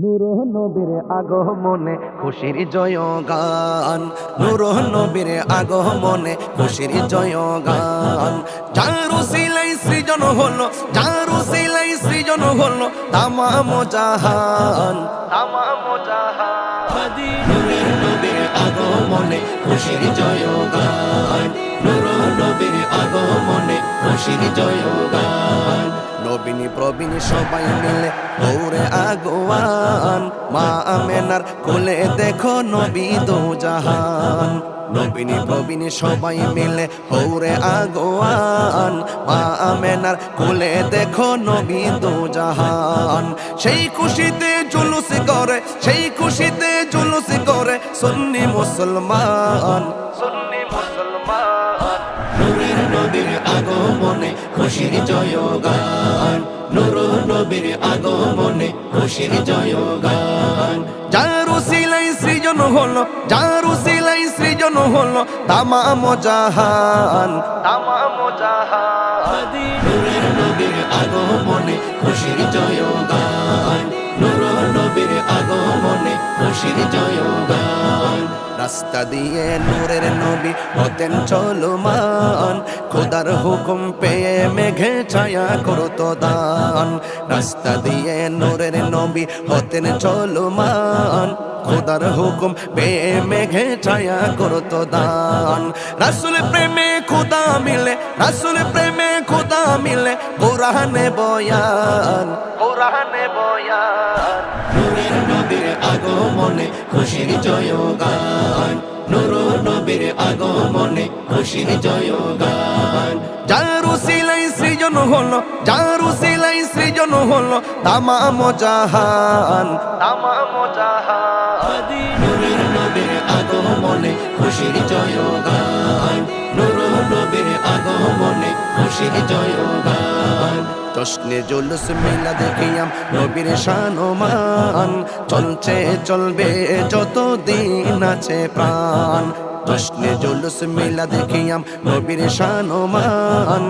নূর নবীর আগমনে খুশির জয় গান, নূর নবীর আগমনে খুশির জয় গান। যার উসিলাই সৃজন হলো, যার উসিলাই সৃজন হলো তামাম জাহান, তামাম জাহান। নূরের নবীর আগমনে খুশির জয় গান, নূর নবীর আগমনে খুশির জয় গান। নবীনী প্রবীণ সবাই মিলে দৌড়ে আগোয়ান, মা আমেনার কোলে দেখো নবী দো জাহান। নবীনী প্রবীণ সবাই মিলে দৌড়ে আগোয়ান, মা আমেনার কোলে দেখো নবী দো জাহান। সেই খুশিতে জুলুস করে, সেই খুশিতে জুলুস করে সুন্নি মুসলমান, সুন্নি মুসলমান। নূরের নবীর আগমনে খুশির জয় গান, নূর নবীর আগমনে খুশির জয় গান। যার উসিলাই সৃজন হলো, যার উসিলাই সৃজন হলো তামাম জাহান, তামাম জাহান। নূরের নবীর আগমনে খুশির জয় গান, নূর নবীর আগমনে খুশির জয় গান। রাস্তা দিয়ে নূরের নবী হতেন চলমান, খোদার হুকুম পেয়ে মেঘে ছায়া করতো দান। রাস্তা দিয়ে নূরের নবী হতেন চলমান, খোদার হুকুম পেয়ে মেঘে ছায়া করতো দান। রাসূল প্রেমে খোদা মিলে, রাসূল প্রেমে খোদা মিলে কোরআনে বয়ান, কোরআনে বয়ান। নূরের নবীর আগমনে খুশির জয় গান, নূর নবীর আগমনে খুশির জয় গান। যার উসিলাই সৃজন হলো, যার উসিলাই সৃজন হলো তামাম জাহান, তামাম জাহান। নূরের নবীর আগমনে খুশির জয় গান, নূর নবীর আগমনে খুশির জয় গান। জশ্নে জুলুস মিলাদ কিয়াম নবীর শান ও মান, চলছে চলবে যতদিন আছে প্রাণ। জশ্নে জুলুস মিলাদ কিয়াম নবীর শান ও মান।